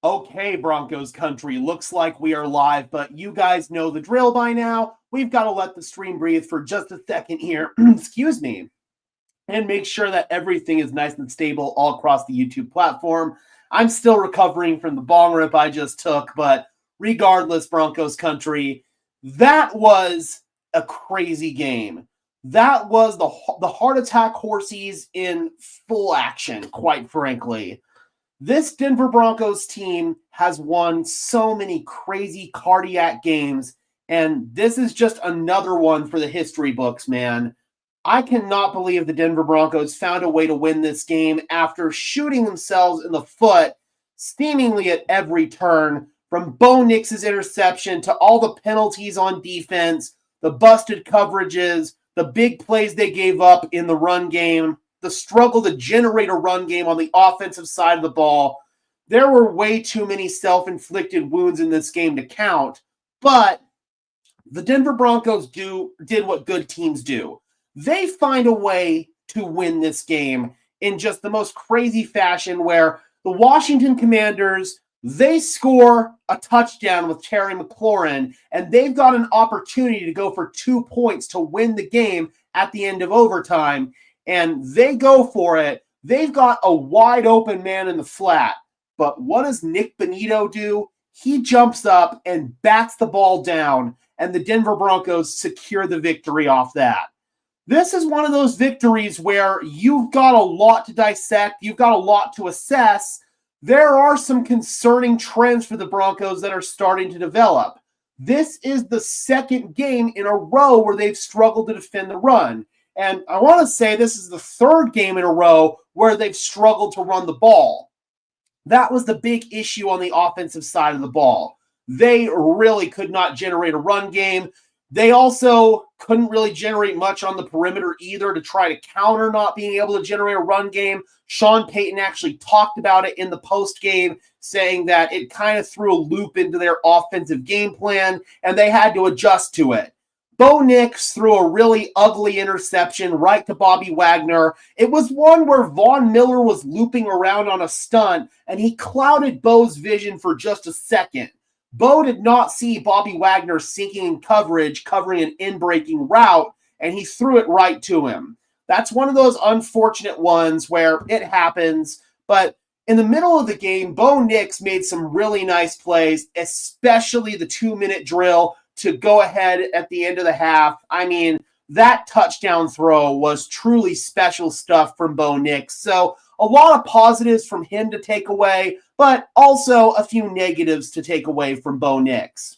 Okay, Broncos country, looks like we are live, but you guys know the drill by now. We've got to let the stream breathe for just a second here. Excuse me. And make sure that everything is nice and stable all across the YouTube platform. I'm still recovering from the bong rip I just took, but regardless, Broncos country, that was a crazy game. That was the heart attack horses in full action, quite frankly. This Denver Broncos team has won so many crazy cardiac games, and this is just another one for the history books, man. I cannot believe the Denver Broncos found a way to win this game after shooting themselves in the foot seemingly at every turn, from Bo Nix's interception to all the penalties on defense, the busted coverages, the big plays they gave up in the run game, the struggle to generate a run game on the offensive side of the ball. There were way too many self-inflicted wounds in this game to count, but the Denver Broncos did what good teams do. They find a way to win this game in just the most crazy fashion, where the Washington Commanders, they score a touchdown with Terry McLaurin, and they've got an opportunity to go for 2 points to win the game at the end of overtime, and they go for it. They've got a wide open man in the flat, but what does Nick Bonito do? He jumps up and bats the ball down, and the Denver Broncos secure the victory off that. This is one of those victories where you've got a lot to dissect, you've got a lot to assess. There are some concerning trends for the Broncos that are starting to develop. This is the second game in a row where they've struggled to defend the run. And I want to say this is the third game in a row where they've struggled to run the ball. That was the big issue on the offensive side of the ball. They really could not generate a run game. They also couldn't really generate much on the perimeter either to try to counter not being able to generate a run game. Sean Payton actually talked about it in the post game, saying that it kind of threw a loop into their offensive game plan, and they had to adjust to it. Bo Nix threw a really ugly interception right to Bobby Wagner. It was one where Von Miller was looping around on a stunt, and he clouded Bo's vision for just a second. Bo did not see Bobby Wagner sinking in coverage, covering an in-breaking route, and he threw it right to him. That's one of those unfortunate ones where it happens, but in the middle of the game, Bo Nix made some really nice plays, especially the 2-minute drill to go ahead at the end of the half. I mean, that touchdown throw was truly special stuff from Bo Nix. So a lot of positives from him to take away, but also a few negatives to take away from Bo Nix.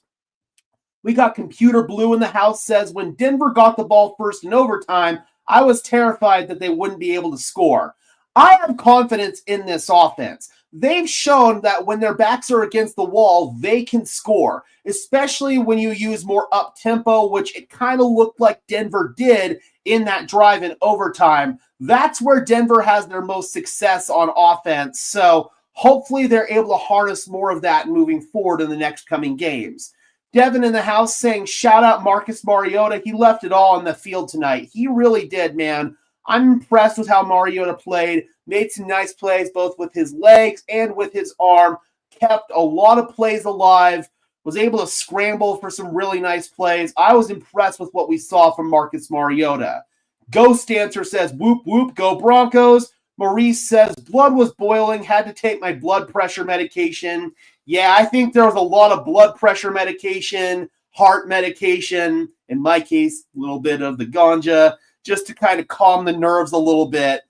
We got Computer Blue in the house, says, when Denver got the ball first in overtime, I was terrified that they wouldn't be able to score. I have confidence in this offense. They've shown that when their backs are against the wall, they can score, especially when you use more up-tempo, which it kind of looked like Denver did in that drive in overtime. That's where Denver has their most success on offense. So hopefully they're able to harness more of that moving forward in the next coming games. Devin in the house saying, shout out Marcus Mariota. He left it all on the field tonight. He really did, man. I'm impressed with how Mariota played, made some nice plays both with his legs and with his arm, kept a lot of plays alive, was able to scramble for some really nice plays. I was impressed with what we saw from Marcus Mariota. Ghost Dancer says, whoop, whoop, go Broncos. Maurice says, blood was boiling, had to take my blood pressure medication. Yeah, I think there was a lot of blood pressure medication, heart medication, in my case, a little bit of the ganja, just to kind of calm the nerves a little bit.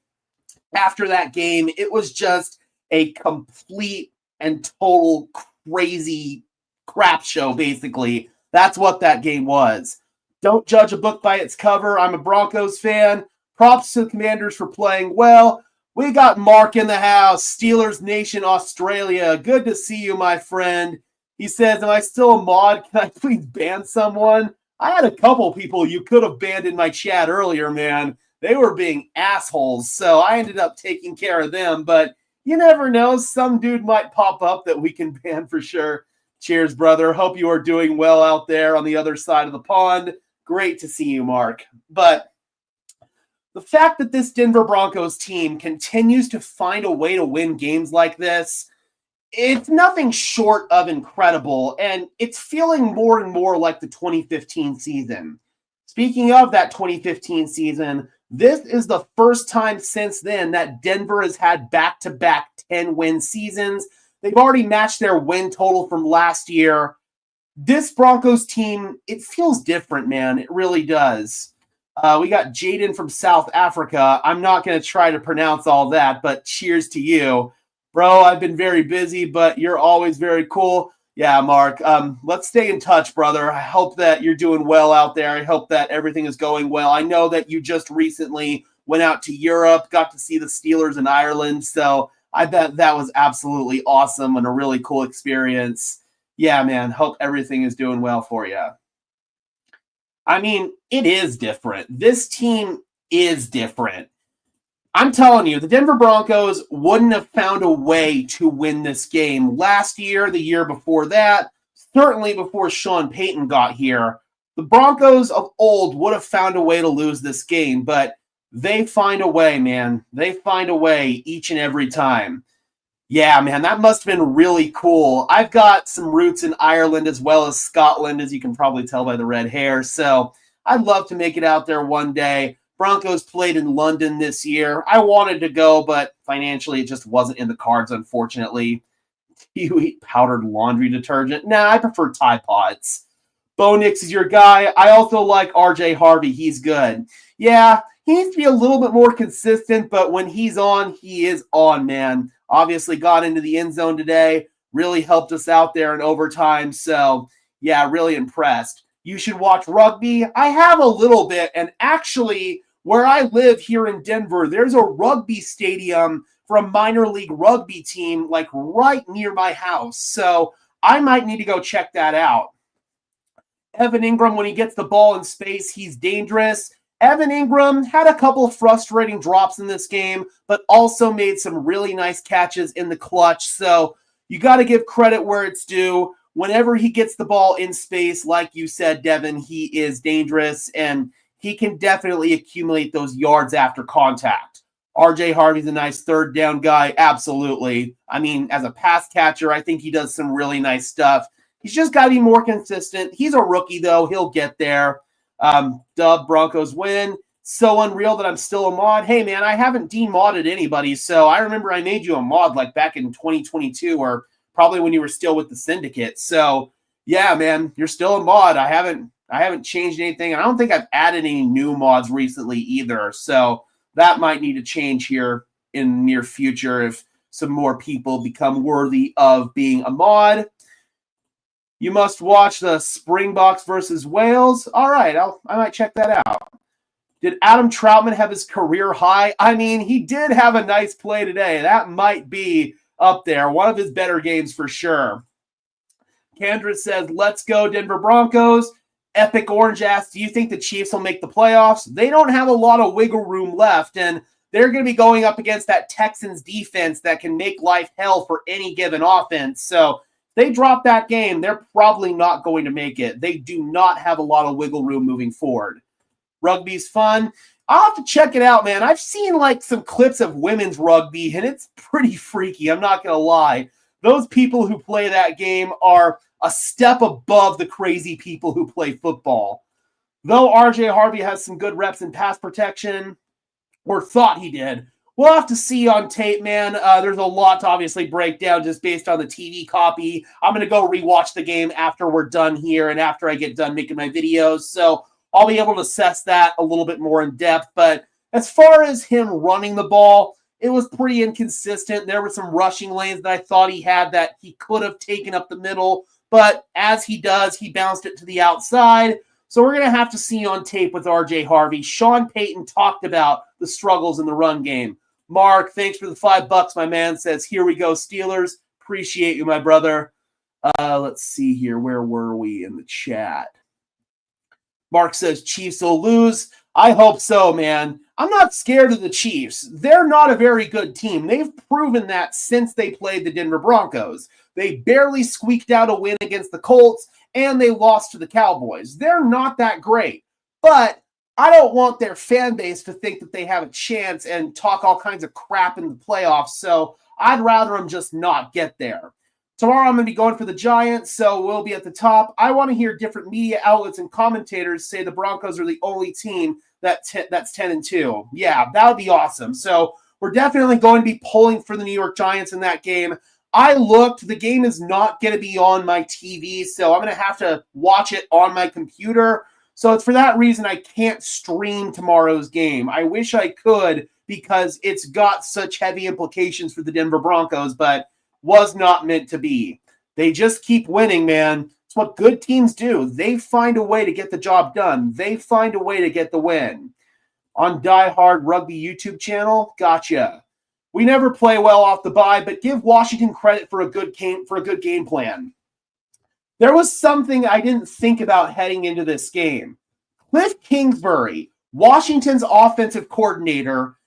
After that game, it was just a complete and total crazy crap show, basically. That's what that game was. Don't judge a book by its cover. I'm a Broncos fan. Props to the Commanders for playing well. We got Mark in the house, Steelers Nation Australia. Good to see you, my friend. He says, am I still a mod? Can I please ban someone? I had a couple people you could have banned in my chat earlier, man. They were being assholes, so I ended up taking care of them. But you never know. Some dude might pop up that we can ban for sure. Cheers, brother. Hope you are doing well out there on the other side of the pond. Great to see you, Mark. But the fact that this Denver Broncos team continues to find a way to win games like this, It's nothing short of incredible, and it's feeling more and more like the 2015 season. Speaking of that 2015 season, this is the first time since then that Denver has had back-to-back 10-win seasons. They've already matched their win total from last year. This Broncos team, it feels different, man. It really does. We got Jaden from South Africa. I'm not going to try to pronounce all that, but cheers to you. Bro, I've been very busy, but you're always very cool. Yeah, Mark, let's stay in touch, brother. I hope that you're doing well out there. I hope that everything is going well. I know that you just recently went out to Europe, got to see the Steelers in Ireland, so I bet that was absolutely awesome and a really cool experience. Yeah, man, hope everything is doing well for you. I mean, it is different. This team is different. I'm telling you, the Denver Broncos wouldn't have found a way to win this game last year, the year before that, certainly before Sean Payton got here. The Broncos of old would have found a way to lose this game, but they find a way, man. They find a way each and every time. Yeah, man, that must have been really cool. I've got some roots in Ireland as well as Scotland, as you can probably tell by the red hair, so I'd love to make it out there one day. Broncos played in London this year. I wanted to go, but financially it just wasn't in the cards, unfortunately. You eat powdered laundry detergent? Nah, I prefer Tide Pods. Bo Nix is your guy. I also like RJ Harvey. He's good. Yeah, he needs to be a little bit more consistent, but when he's on, he is on, man. Obviously got into the end zone today. Really helped us out there in overtime. So, yeah, really impressed. You should watch rugby. I have a little bit, and actually, where I live here in Denver, there's a rugby stadium for a minor league rugby team, like right near my house. So I might need to go check that out. Evan Ingram, when he gets the ball in space, he's dangerous. Evan Ingram had a couple of frustrating drops in this game, but also made some really nice catches in the clutch. So you got to give credit where it's due. Whenever he gets the ball in space, like you said, Devin, he is dangerous, and he can definitely accumulate those yards after contact. RJ Harvey's a nice third down guy. Absolutely. I mean, as a pass catcher, I think he does some really nice stuff. He's just got to be more consistent. He's a rookie, though. He'll get there. Dub, Broncos win. So unreal that I'm still a mod. Hey, man, I haven't demodded anybody. So I remember I made you a mod like back in 2022 or probably when you were still with the Syndicate. So, yeah, man, you're still a mod. I haven't changed anything. I don't think I've added any new mods recently either. So that might need to change here in the near future if some more people become worthy of being a mod. You must watch the Springboks versus Wales. All right, I might check that out. Did Adam Troutman have his career high? I mean, he did have a nice play today. That might be up there. One of his better games for sure. Kendra says, let's go Denver Broncos. Epic Orange asks, do you think the Chiefs will make the playoffs? They don't have a lot of wiggle room left, and they're going to be going up against that Texans defense that can make life hell for any given offense. So they drop that game, they're probably not going to make it. They do not have a lot of wiggle room moving forward. Rugby's fun. I'll have to check it out, man. I've seen like some clips of women's rugby, and it's pretty freaky. I'm not going to lie. Those people who play that game are a step above the crazy people who play football. Though RJ Harvey has some good reps in pass protection, or thought he did, we'll have to see on tape, man. There's a lot to obviously break down just based on the TV copy. I'm going to go rewatch the game after we're done here and after I get done making my videos. So I'll be able to assess that a little bit more in depth. But as far as him running the ball, it was pretty inconsistent. There were some rushing lanes that I thought he had that he could have taken up the middle. But as he does, he bounced it to the outside. So we're going to have to see on tape with RJ Harvey. Sean Payton talked about the struggles in the run game. Mark, thanks for the $5, my man. Says, here we go, Steelers. Appreciate you, my brother. Let's see here. Where were we in the chat? Mark says, Chiefs will lose. I hope so, man. I'm not scared of the Chiefs. They're not a very good team. They've proven that since they played the Denver Broncos. They barely squeaked out a win against the Colts, and they lost to the Cowboys. They're not that great. But I don't want their fan base to think that they have a chance and talk all kinds of crap in the playoffs, so I'd rather them just not get there. Tomorrow I'm going to be going for the Giants, so we'll be at the top. I want to hear different media outlets and commentators say the Broncos are the only team that's 10-2. Yeah, that would be awesome. So we're definitely going to be pulling for the New York Giants in that game. I looked. The game is not going to be on my TV, so I'm going to have to watch it on my computer. So it's for that reason I can't stream tomorrow's game. I wish I could because it's got such heavy implications for the Denver Broncos, but was not meant to be. They just keep winning, man. It's what good teams do. They find a way to get the job done. They find a way to get the win. On Die Hard Rugby YouTube channel, gotcha. We never play well off the bye, but give Washington credit for a good game plan. There was something I didn't think about heading into this game. Cliff Kingsbury, Washington's offensive coordinator,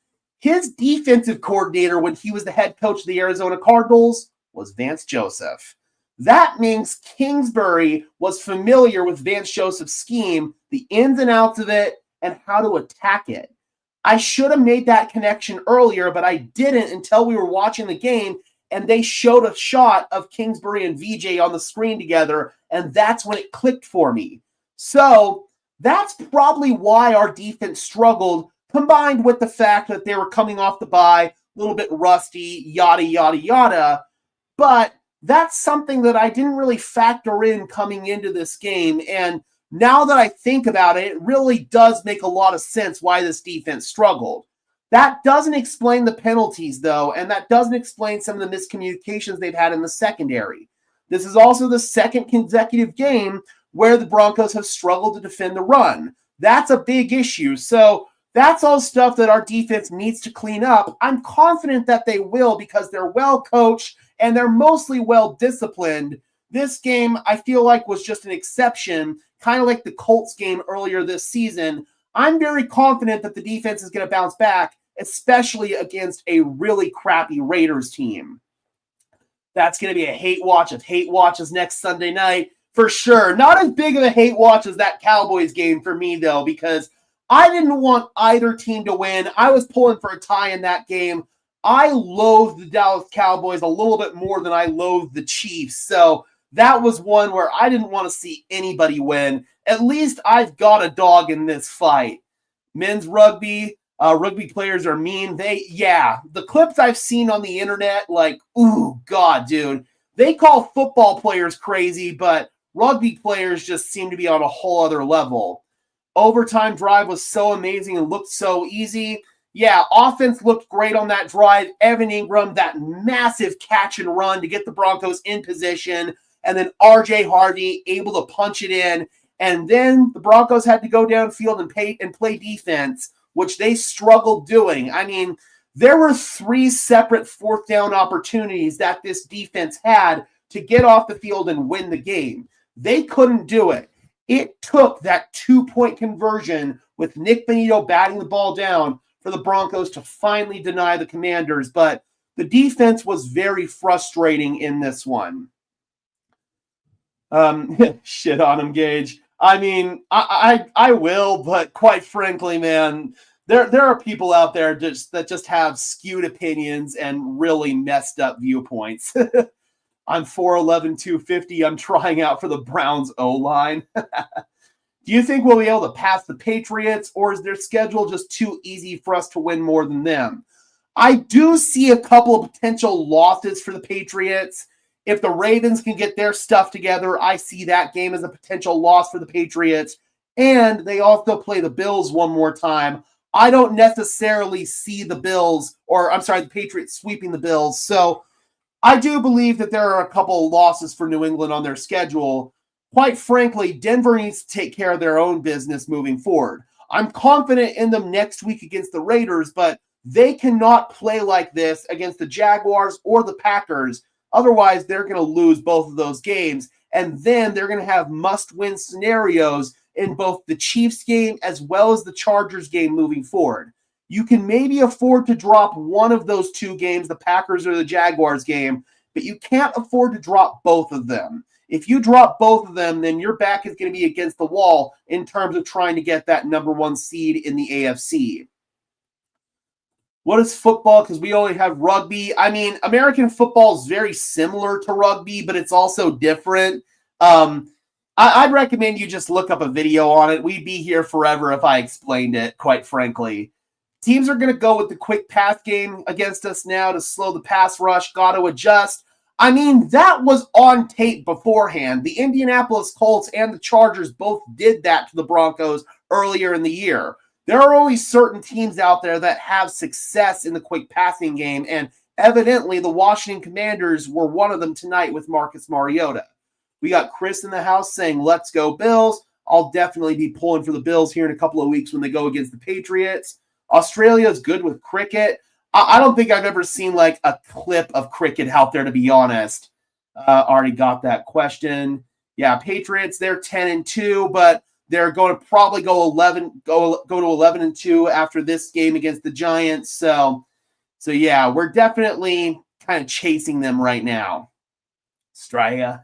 his defensive coordinator when he was the head coach of the Arizona Cardinals was Vance Joseph. That means Kingsbury was familiar with Vance Joseph's scheme, the ins and outs of it, and how to attack it. I should have made that connection earlier, but I didn't until we were watching the game, and they showed a shot of Kingsbury and VJ on the screen together, and that's when it clicked for me. So that's probably why our defense struggled, combined with the fact that they were coming off the bye, a little bit rusty, yada, yada, yada. But that's something that I didn't really factor in coming into this game. And now that I think about it, it really does make a lot of sense why this defense struggled. That doesn't explain the penalties, though, and that doesn't explain some of the miscommunications they've had in the secondary. This is also the second consecutive game where the Broncos have struggled to defend the run. That's a big issue. So that's all stuff that our defense needs to clean up. I'm confident that they will because they're well coached and they're mostly well disciplined. This game, I feel like, was just an exception, kind of like the Colts game earlier this season. I'm very confident that the defense is going to bounce back, especially against a really crappy Raiders team. That's going to be a hate watch of hate watches next Sunday night, for sure. Not as big of a hate watch as that Cowboys game for me, though, because I didn't want either team to win. I was pulling for a tie in that game. I loathed the Dallas Cowboys a little bit more than I loathed the Chiefs. So that was one where I didn't want to see anybody win. At least I've got a dog in this fight. Men's rugby, rugby players are mean. The clips I've seen on the internet, like, ooh, God, dude. They call football players crazy, but rugby players just seem to be on a whole other level. Overtime drive was so amazing and looked so easy. Yeah, offense looked great on that drive. Evan Ingram, that massive catch and run to get the Broncos in position. And then RJ Harvey able to punch it in. And then the Broncos had to go downfield and play defense, which they struggled doing. I mean, there were 3 separate fourth down opportunities that this defense had to get off the field and win the game. They couldn't do it. It took that 2-point conversion with Nick Bonito batting the ball down for the Broncos to finally deny the Commanders. But the defense was very frustrating in this one. Shit on him, Gage. I mean, I will, but quite frankly, man, there are people out there that just have skewed opinions and really messed up viewpoints. I'm 4'11", 250. I'm trying out for the Browns O-line. Do you think we'll be able to pass the Patriots, or is their schedule just too easy for us to win more than them? I do see a couple of potential losses for the Patriots. If the Ravens can get their stuff together, I see that game as a potential loss for the Patriots. And they also play the Bills one more time. I don't necessarily see the Patriots sweeping the Bills. So I do believe that there are a couple of losses for New England on their schedule. Quite frankly, Denver needs to take care of their own business moving forward. I'm confident in them next week against the Raiders, but they cannot play like this against the Jaguars or the Packers. Otherwise, they're going to lose both of those games, and then they're going to have must-win scenarios in both the Chiefs game as well as the Chargers game moving forward. You can maybe afford to drop one of those 2 games, the Packers or the Jaguars game, but you can't afford to drop both of them. If you drop both of them, then your back is going to be against the wall in terms of trying to get that number 1 seed in the AFC. What is football? Because we only have rugby. I mean, American football is very similar to rugby, but it's also different. I'd recommend you just look up a video on it. We'd be here forever if I explained it, quite frankly. Teams are going to go with the quick pass game against us now to slow the pass rush. Got to adjust. I mean, that was on tape beforehand. The Indianapolis Colts and the Chargers both did that to the Broncos earlier in the year. There are only certain teams out there that have success in the quick passing game, and evidently the Washington Commanders were one of them tonight with Marcus Mariota. We got Chris in the house saying, let's go Bills. I'll definitely be pulling for the Bills here in a couple of weeks when they go against the Patriots. Australia is good with cricket. I don't think I've ever seen like a clip of cricket out there, to be honest. Already got that question. Yeah, Patriots, they're 10-2, but they're going to probably go to 11-2 after this game against the Giants. So yeah, we're definitely kind of chasing them right now. Straya.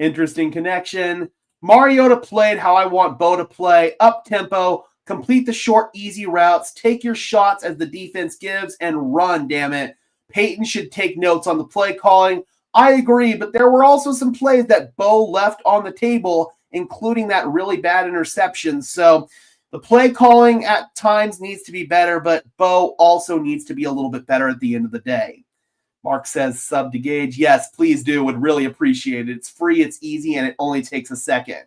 Interesting connection. Mariota played how I want Bo to play. Up tempo, complete the short, easy routes, take your shots as the defense gives, and run, damn it. Peyton should take notes on the play calling. I agree, but there were also some plays that Bo left on the table, including that really bad interception. So the play calling at times needs to be better, but Bo also needs to be a little bit better at the end of the day. Mark says sub to Gage. Yes, please do. Would really appreciate it. It's free, it's easy, and it only takes a second.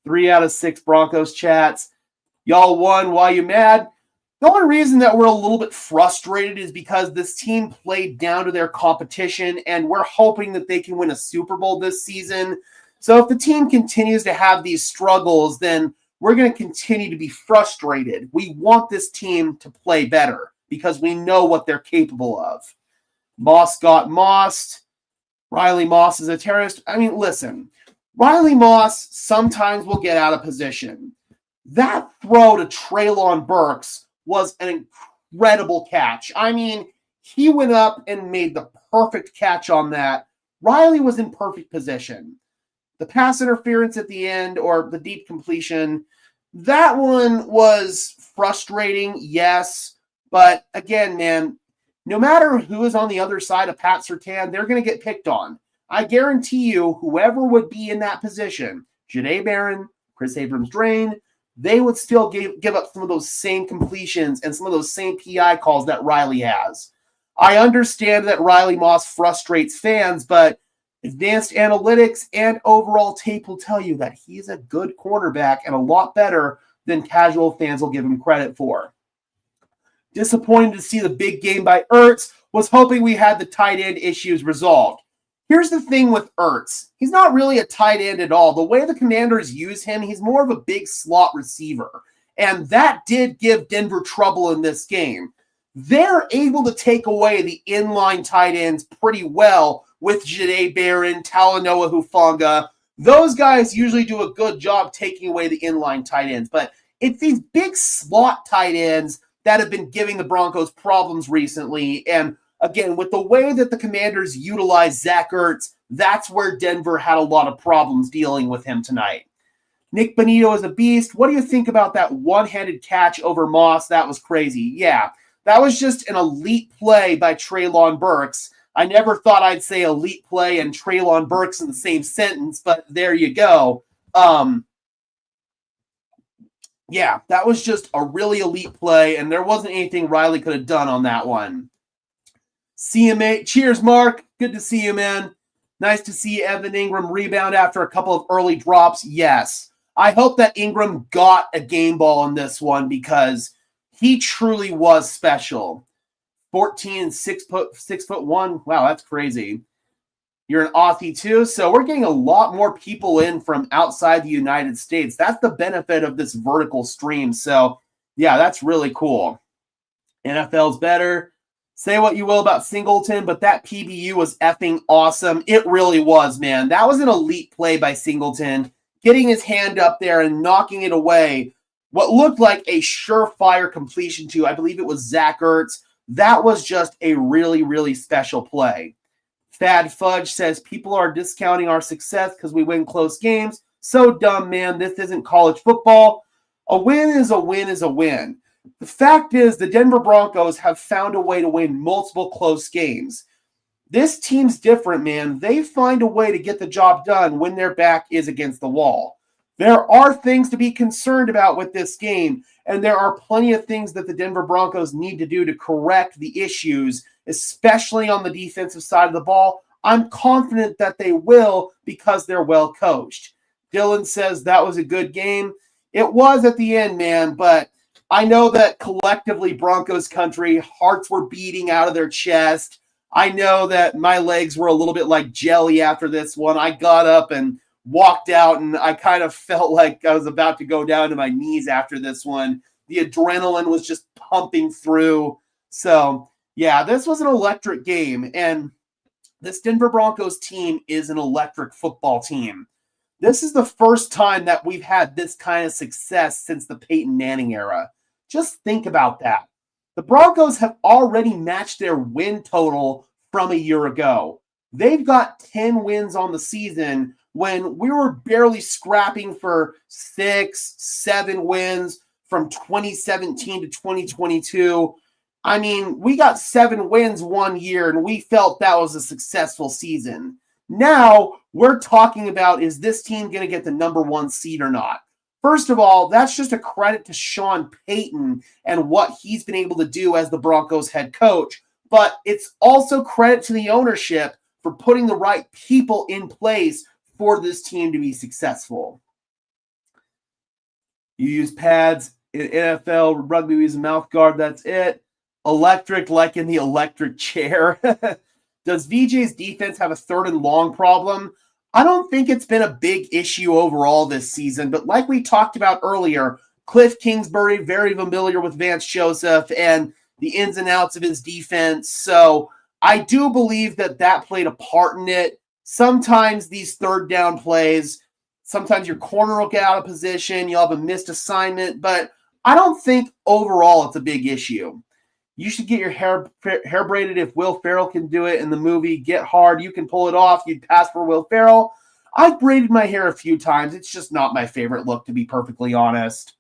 3 out of 6 Broncos chats. Y'all won. Why you mad? The only reason that we're a little bit frustrated is because this team played down to their competition, and we're hoping that they can win a Super Bowl this season. So if the team continues to have these struggles, then we're going to continue to be frustrated. We want this team to play better because we know what they're capable of. Moss got mossed. Riley Moss is a terrorist. I mean, listen, Riley Moss sometimes will get out of position. That throw to Treylon Burks was an incredible catch. I mean, he went up and made the perfect catch on that. Riley was in perfect position. The pass interference at the end, or the deep completion, that one was frustrating, yes. But again, man, no matter who is on the other side of Pat Surtain, they're going to get picked on. I guarantee you, whoever would be in that position, Janae Barron, Chris Abrams-Drain, they would still give up some of those same completions and some of those same PI calls that Riley has. I understand that Riley Moss frustrates fans, but advanced analytics and overall tape will tell you that he's a good cornerback and a lot better than casual fans will give him credit for. Disappointed to see the big game by Ertz. Was hoping we had the tight end issues resolved. Here's the thing with Ertz. He's not really a tight end at all. The way the Commanders use him, he's more of a big slot receiver. And that did give Denver trouble in this game. They're able to take away the inline tight ends pretty well with Janae Barron, Talanoa Hufanga. Those guys usually do a good job taking away the inline tight ends. But it's these big slot tight ends that have been giving the Broncos problems recently. And again, with the way that the Commanders utilize Zach Ertz, that's where Denver had a lot of problems dealing with him tonight. Nick Bonito is a beast. What do you think about that one-handed catch over Moss? That was crazy. Yeah, that was just an elite play by Treylon Burks. I never thought I'd say elite play and Treylon Burks in the same sentence, but there you go. Yeah, that was just a really elite play, and there wasn't anything Riley could have done on that one. CMA, cheers, Mark. Good to see you, man. Nice to see Evan Ingram rebound after a couple of early drops. Yes. I hope that Ingram got a game ball in this one because he truly was special. 14 and 6'1". Wow, that's crazy. You're an Aussie too, so we're getting a lot more people in from outside the United States. That's the benefit of this vertical stream. So, yeah, that's really cool. NFL's better. Say what you will about Singleton, but that PBU was effing awesome. It really was, man. That was an elite play by Singleton, getting his hand up there and knocking it away. What looked like a surefire completion to, I believe it was Zach Ertz. That was just a really, really special play. Fad Fudge says people are discounting our success because we win close games. So dumb, man. This isn't college football. A win is a win is a win. The fact is the Denver Broncos have found a way to win multiple close games. This team's different, man. They find a way to get the job done when their back is against the wall. There are things to be concerned about with this game, and there are plenty of things that the Denver Broncos need to do to correct the issues, especially on the defensive side of the ball. I'm confident that they will because they're well coached. Dylan says that was a good game. It was at the end, man, but I know that collectively Broncos country, hearts were beating out of their chest. I know that my legs were a little bit like jelly after this one. I got up and walked out, and I kind of felt like I was about to go down to my knees after this one. The adrenaline was just pumping through. So, yeah, this was an electric game, and this Denver Broncos team is an electric football team. This is the first time that we've had this kind of success since the Peyton Manning era. Just think about that. The Broncos have already matched their win total from a year ago. They've got 10 wins on the season when we were barely scrapping for 6, 7 wins from 2017 to 2022. I mean, we got 7 wins one year, and we felt that was a successful season. Now, we're talking about, is this team going to get the number 1 seed or not? First of all, that's just a credit to Sean Payton and what he's been able to do as the Broncos head coach. But it's also credit to the ownership for putting the right people in place for this team to be successful. You use pads in NFL, rugby, we use a mouth guard, that's it. Electric, like in the electric chair. Does VJ's defense have a 3rd and long problem? I don't think it's been a big issue overall this season, but like we talked about earlier, Cliff Kingsbury, very familiar with Vance Joseph and the ins and outs of his defense. So I do believe that that played a part in it. Sometimes these 3rd down plays, sometimes your corner will get out of position, you'll have a missed assignment, but I don't think overall it's a big issue. You should get your hair braided if Will Ferrell can do it in the movie Get Hard. You can pull it off. You'd pass for Will Ferrell. I've braided my hair a few times. It's just not my favorite look, to be perfectly honest.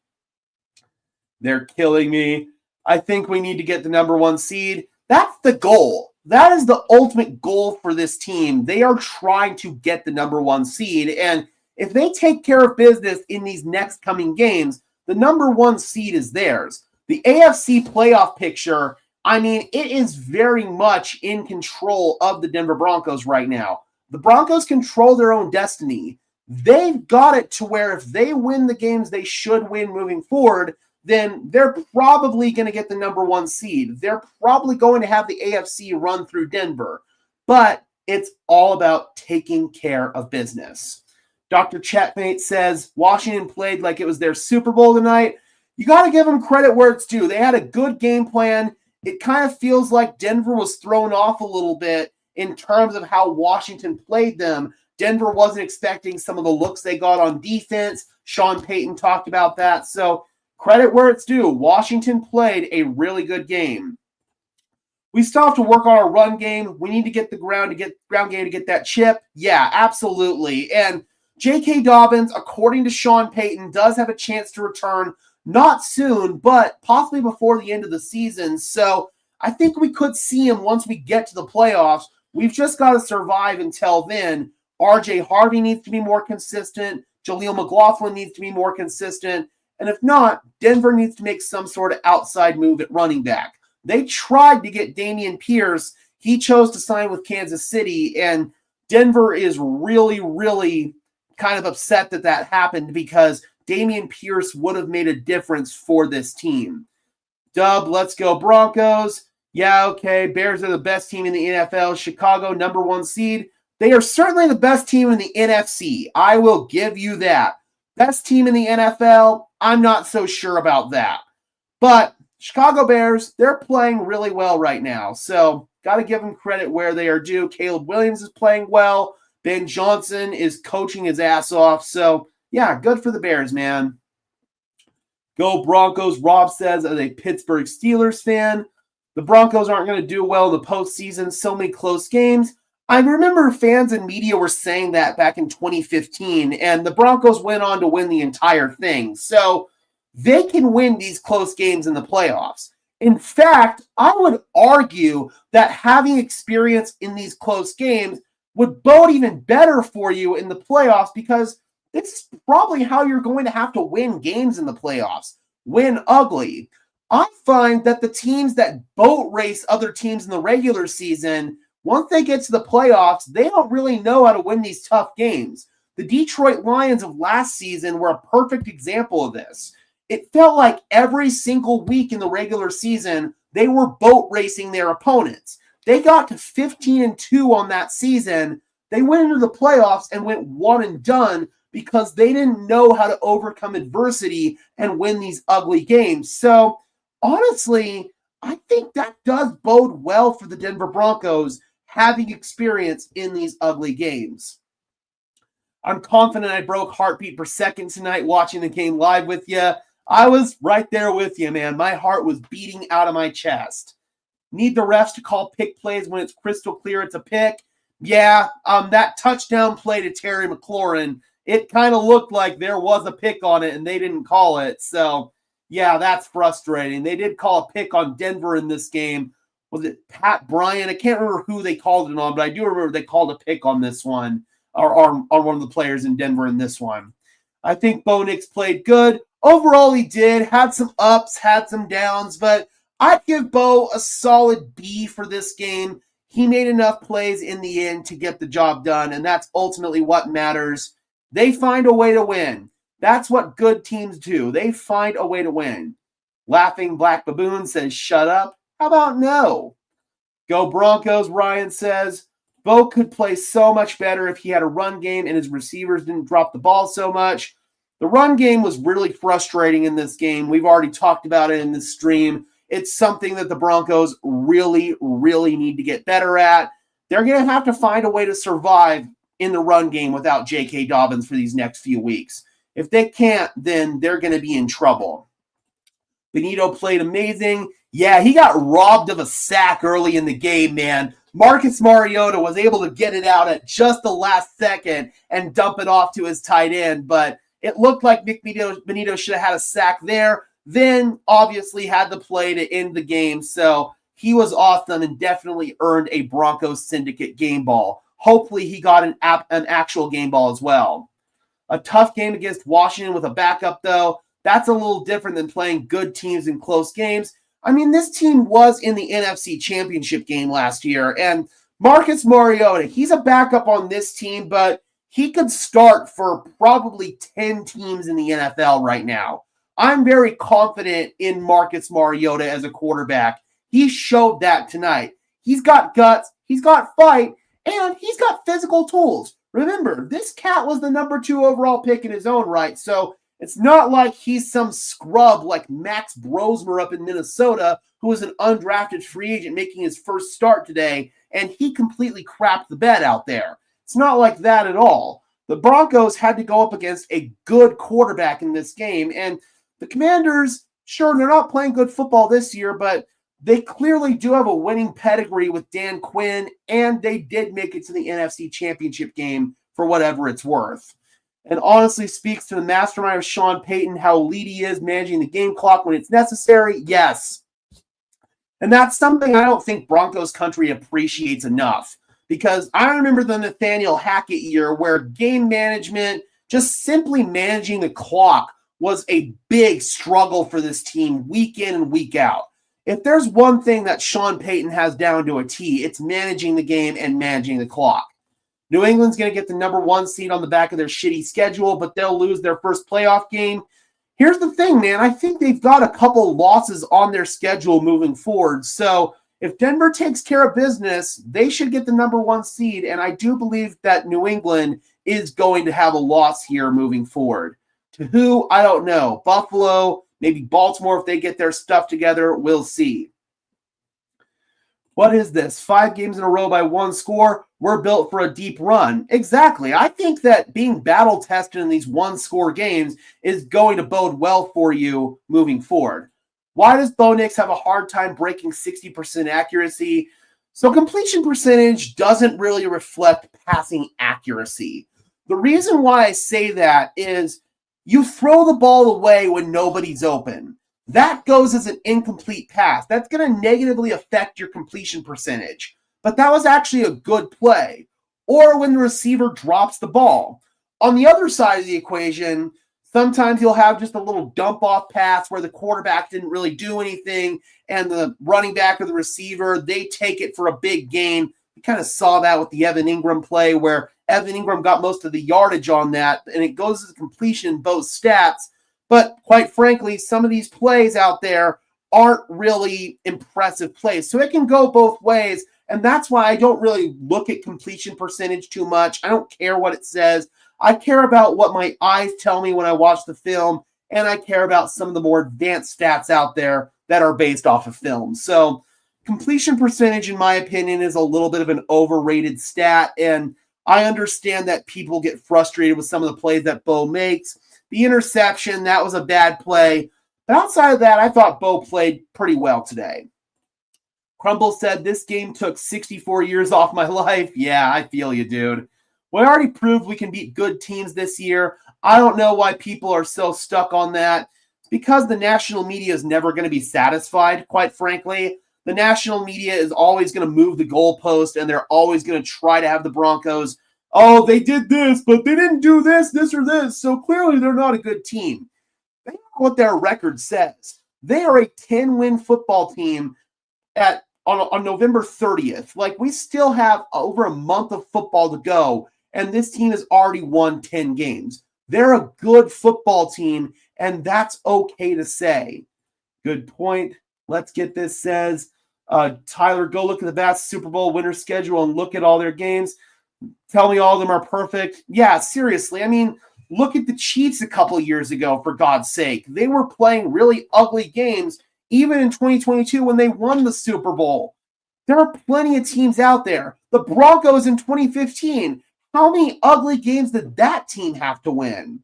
They're killing me. I think we need to get the number 1 seed. That's the goal. That is the ultimate goal for this team. They are trying to get the number 1 seed. And if they take care of business in these next coming games, the number 1 seed is theirs. The AFC playoff picture, I mean, it is very much in control of the Denver Broncos right now. The Broncos control their own destiny. They've got it to where if they win the games they should win moving forward, then they're probably going to get the number 1 seed. They're probably going to have the AFC run through Denver. But it's all about taking care of business. Dr. Chatmate says Washington played like it was their Super Bowl tonight. You got to give them credit where it's due. They had a good game plan. It kind of feels like Denver was thrown off a little bit in terms of how Washington played them. Denver wasn't expecting some of the looks they got on defense. Sean Payton talked about that. So credit where it's due. Washington played a really good game. We still have to work on our run game. We need to get the ground game to get that chip. Yeah, absolutely. And J.K. Dobbins, according to Sean Payton, does have a chance to return. Not soon, but possibly before the end of the season. So I think we could see him once we get to the playoffs. We've just got to survive until then. RJ Harvey needs to be more consistent. Jaleel McLaughlin needs to be more consistent. And if not, Denver needs to make some sort of outside move at running back. They tried to get Dameon Pierce. He chose to sign with Kansas City, and Denver is really, really kind of upset that that happened because Dameon Pierce would have made a difference for this team. Dub, let's go Broncos. Yeah, okay. Bears are the best team in the NFL. Chicago, number 1 seed. They are certainly the best team in the NFC. I will give you that. Best team in the NFL, I'm not so sure about that. But Chicago Bears, they're playing really well right now. So got to give them credit where they are due. Caleb Williams is playing well. Ben Johnson is coaching his ass off. So yeah, good for the Bears, man. Go Broncos, Rob says, as a Pittsburgh Steelers fan. The Broncos aren't going to do well in the postseason. So many close games. I remember fans and media were saying that back in 2015, and the Broncos went on to win the entire thing. So they can win these close games in the playoffs. In fact, I would argue that having experience in these close games would bode even better for you in the playoffs, because this is probably how you're going to have to win games in the playoffs. Win ugly. I find that the teams that boat race other teams in the regular season, once they get to the playoffs, they don't really know how to win these tough games. The Detroit Lions of last season were a perfect example of this. It felt like every single week in the regular season, they were boat racing their opponents. They got to 15-2 on that season. They went into the playoffs and went one and done because they didn't know how to overcome adversity and win these ugly games. So, honestly, I think that does bode well for the Denver Broncos having experience in these ugly games. I'm confident I broke heartbeat per second tonight watching the game live with you. I was right there with you, man. My heart was beating out of my chest. Need the refs to call pick plays when it's crystal clear it's a pick? Yeah, that touchdown play to Terry McLaurin, it kind of looked like there was a pick on it and they didn't call it. So, yeah, that's frustrating. They did call a pick on Denver in this game. Was it Pat Bryant? I can't remember who they called it on, but I do remember they called a pick on this one, or on one of the players in Denver in this one. I think Bo Nix played good. Overall, he did. Had some ups, had some downs, but I'd give Bo a solid B for this game. He made enough plays in the end to get the job done, and that's ultimately what matters. They find a way to win. That's what good teams do. They find a way to win. Laughing Black Baboon says, shut up. How about no? Go Broncos, Ryan says. Bo could play so much better if he had a run game and his receivers didn't drop the ball so much. The run game was really frustrating in this game. We've already talked about it in this stream. It's something that the Broncos really, really need to get better at. They're going to have to find a way to survive in the run game without J.K. Dobbins for these next few weeks. If they can't, then they're going to be in trouble. Benito played amazing. Yeah, he got robbed of a sack early in the game, man. Marcus Mariota was able to get it out at just the last second and dump it off to his tight end, but it looked like Nick Benito should have had a sack there, then obviously had the play to end the game. So he was awesome and definitely earned a Broncos Syndicate game ball. Hopefully he got an actual game ball as well. A tough game against Washington with a backup, though. That's a little different than playing good teams in close games. I mean, this team was in the NFC Championship game last year, and Marcus Mariota, he's a backup on this team, but he could start for probably 10 teams in the NFL right now. I'm very confident in Marcus Mariota as a quarterback. He showed that tonight. He's got guts, he's got fight, and he's got physical tools. Remember, this cat was the number 2 overall pick in his own right, so it's not like he's some scrub like Max Brosmer up in Minnesota, who was an undrafted free agent making his first start today, and he completely crapped the bed out there. It's not like that at all. The Broncos had to go up against a good quarterback in this game, and the Commanders, sure, they're not playing good football this year, but they clearly do have a winning pedigree with Dan Quinn, and they did make it to the NFC Championship game for whatever it's worth. And honestly speaks to the mastermind of Sean Payton, how elite he is managing the game clock when it's necessary. Yes. And that's something I don't think Broncos country appreciates enough, because I remember the Nathaniel Hackett year where game management, just simply managing the clock, was a big struggle for this team week in and week out. If there's one thing that Sean Payton has down to a T, it's managing the game and managing the clock. New England's going to get the number 1 seed on the back of their shitty schedule, but they'll lose their first playoff game. Here's the thing, man. I think they've got a couple losses on their schedule moving forward. So if Denver takes care of business, they should get the number 1 seed, and I do believe that New England is going to have a loss here moving forward. To who? I don't know. Buffalo, maybe Baltimore if they get their stuff together. We'll see. What is this? 5 games in a row by 1 score? We're built for a deep run. Exactly. I think that being battle-tested in these 1-score games is going to bode well for you moving forward. Why does Bo Nix have a hard time breaking 60% accuracy? So completion percentage doesn't really reflect passing accuracy. The reason why I say that is You throw the ball away when nobody's open. That goes as an incomplete pass. That's going to negatively affect your completion percentage. But that was actually a good play. Or when the receiver drops the ball. On the other side of the equation, sometimes you'll have just a little dump off pass where the quarterback didn't really do anything and the running back or the receiver, they take it for a big gain. We kind of saw that with the Evan Ingram play where Evan Ingram got most of the yardage on that, and it goes to completion in both stats. But quite frankly, some of these plays out there aren't really impressive plays. So it can go both ways, and that's why I don't really look at completion percentage too much. I don't care what it says. I care about what my eyes tell me when I watch the film, and I care about some of the more advanced stats out there that are based off of film. So completion percentage, in my opinion, is a little bit of an overrated stat, and I understand that people get frustrated with some of the plays that Bo makes. The interception, that was a bad play. But outside of that, I thought Bo played pretty well today. Crumble said, this game took 64 years off my life. Yeah, I feel you, dude. We already proved we can beat good teams this year. I don't know why people are so stuck on that. It's because the national media is never going to be satisfied, quite frankly. The national media is always going to move the goalpost, and they're always going to try to have the Broncos, oh, they did this, but they didn't do this, or this, so clearly they're not a good team. They know what their record says. They are a 10-win football team on November 30th. Like, we still have over a month of football to go, and this team has already won 10 games. They're a good football team, and that's okay to say. Good point. Let's get this says, Tyler, go look at the Bats Super Bowl winner schedule and look at all their games. Tell me all of them are perfect. Yeah, seriously. I mean, look at the Chiefs a couple of years ago, for God's sake. They were playing really ugly games, even in 2022 when they won the Super Bowl. There are plenty of teams out there. The Broncos in 2015, how many ugly games did that team have to win?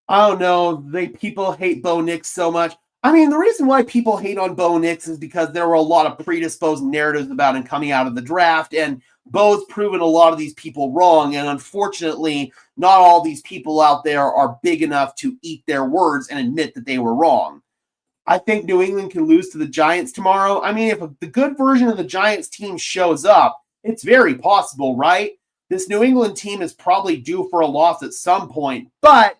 I don't know. People hate Bo Nix so much. I mean, the reason why people hate on Bo Nix is because there were a lot of predisposed narratives about him coming out of the draft, and Bo's proven a lot of these people wrong, and unfortunately, not all these people out there are big enough to eat their words and admit that they were wrong. I think New England can lose to the Giants tomorrow. I mean, if the good version of the Giants team shows up, it's very possible, right? This New England team is probably due for a loss at some point, but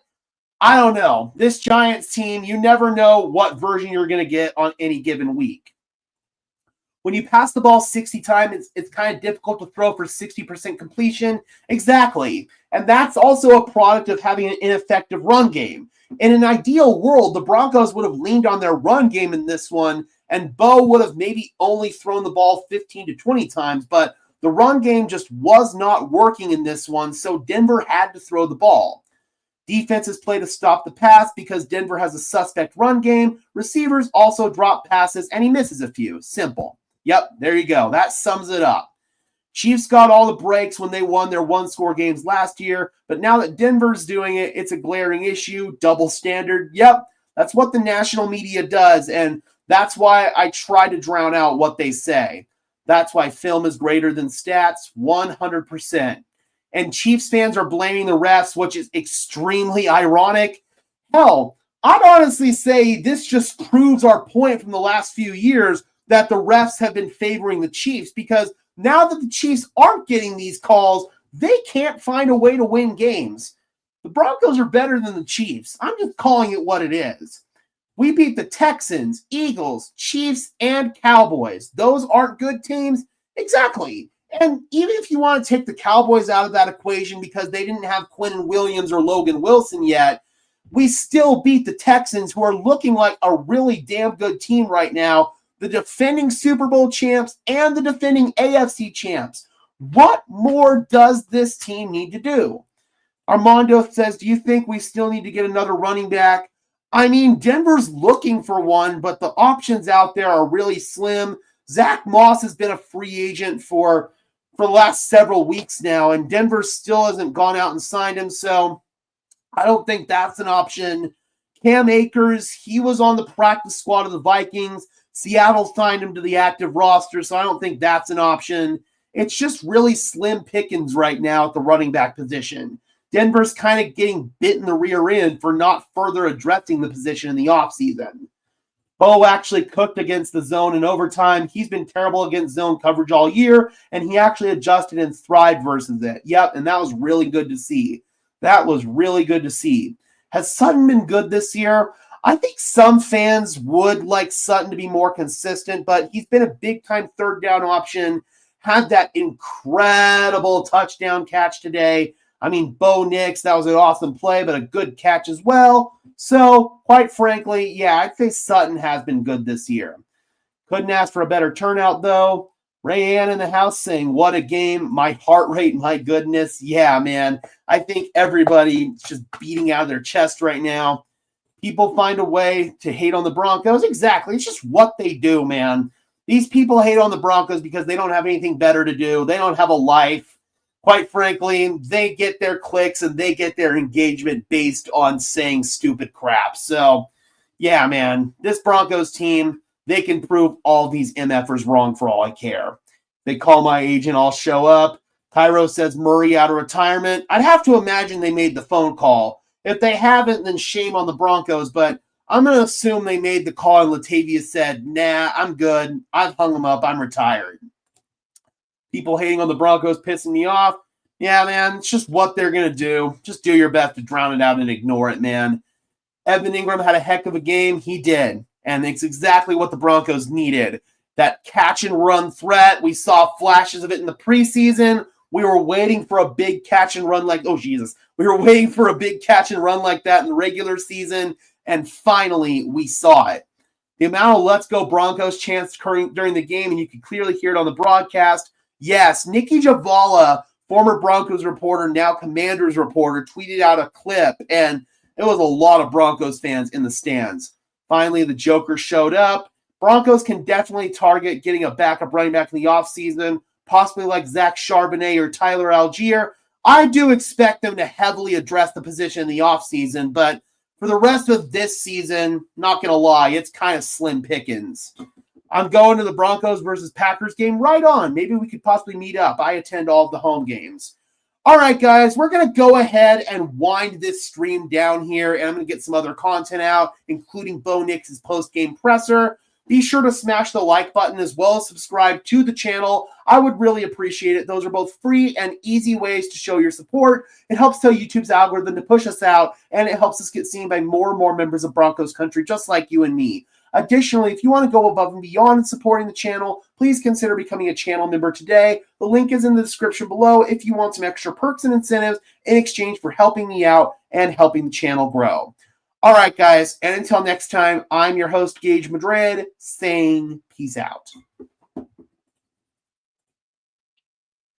I don't know. This Giants team, you never know what version you're going to get on any given week. When you pass the ball 60 times, it's kind of difficult to throw for 60% completion. Exactly. And that's also a product of having an ineffective run game. In an ideal world, the Broncos would have leaned on their run game in this one, and Bo would have maybe only thrown the ball 15 to 20 times, but the run game just was not working in this one, so Denver had to throw the ball. Defenses play to stop the pass because Denver has a suspect run game. Receivers also drop passes, and he misses a few. Simple. Yep, there you go. That sums it up. Chiefs got all the breaks when they won their one-score games last year, but now that Denver's doing it, it's a glaring issue. Double standard. Yep, that's what the national media does, and that's why I try to drown out what they say. That's why film is greater than stats, 100%. And Chiefs fans are blaming the refs, which is extremely ironic. Hell, I'd honestly say this just proves our point from the last few years that the refs have been favoring the Chiefs, because now that the Chiefs aren't getting these calls, they can't find a way to win games. The Broncos are better than the Chiefs. I'm just calling it what it is. We beat the Texans, Eagles, Chiefs, and Cowboys. Those aren't good teams? Exactly. And even if you want to take the Cowboys out of that equation because they didn't have Quinnen Williams or Logan Wilson yet, we still beat the Texans, who are looking like a really damn good team right now, the defending Super Bowl champs and the defending AFC champs. What more does this team need to do? Armando says, do you think we still need to get another running back? I mean, Denver's looking for one, but the options out there are really slim. Zach Moss has been a free agent for the last several weeks now, and Denver still hasn't gone out and signed him, so I don't think that's an option. Cam Akers, he was on the practice squad of the Vikings. Seattle signed him to the active roster, so I don't think that's an option. It's just really slim pickings right now at the running back position. Denver's kind of getting bit in the rear end for not further addressing the position in the offseason. Bo actually cooked against the zone in overtime. He's been terrible against zone coverage all year, and he actually adjusted and thrived versus it. Yep, and that was really good to see. That was really good to see. Has Sutton been good this year? I think some fans would like Sutton to be more consistent, but he's been a big-time third down option. Had that incredible touchdown catch today. I mean, Bo Nix, that was an awesome play, but a good catch as well. So, quite frankly, yeah, I'd say Sutton has been good this year. Couldn't ask for a better turnout, though. Ray Ann in the house saying, what a game. My heart rate, my goodness. Yeah, man. I think everybody's just beating out of their chest right now. People find a way to hate on the Broncos. Exactly. It's just what they do, man. These people hate on the Broncos because they don't have anything better to do. They don't have a life. Quite frankly, they get their clicks and they get their engagement based on saying stupid crap. So, yeah, man, this Broncos team, they can prove all these MFers wrong for all I care. They call my agent, I'll show up. Cairo says Murray out of retirement. I'd have to imagine they made the phone call. If they haven't, then shame on the Broncos, but I'm going to assume they made the call and Latavia said, nah, I'm good. I've hung them up. I'm retired. People hating on the Broncos pissing me off. Yeah, man, it's just what they're going to do. Just do your best to drown it out and ignore it, man. Evan Ingram had a heck of a game. He did. And it's exactly what the Broncos needed. That catch and run threat. We saw flashes of it in the preseason. We were waiting for a big catch and run like, oh, Jesus. We were waiting for a big catch and run like that in the regular season. And finally, we saw it. The amount of let's go Broncos chants during the game, and you could clearly hear it on the broadcast. Yes, Nikki Javala, former Broncos reporter, now Commanders reporter, tweeted out a clip, and it was a lot of Broncos fans in the stands. Finally, the Joker showed up. Broncos can definitely target getting a backup running back in the offseason, possibly like Zach Charbonnet or Tyler Algier. I do expect them to heavily address the position in the offseason, but for the rest of this season, not going to lie, it's kind of slim pickings. I'm going to the Broncos versus Packers game right on. Maybe we could possibly meet up. I attend all of the home games. All right, guys, we're going to go ahead and wind this stream down here, and I'm going to get some other content out, including Bo Nix's post-game presser. Be sure to smash the like button as well as subscribe to the channel. I would really appreciate it. Those are both free and easy ways to show your support. It helps tell YouTube's algorithm to push us out, and it helps us get seen by more and more members of Broncos country, just like you and me. Additionally, if you want to go above and beyond in supporting the channel, please consider becoming a channel member today. The link is in the description below if you want some extra perks and incentives in exchange for helping me out and helping the channel grow. All right, guys, and until next time, I'm your host, Gage Madrid, saying peace out.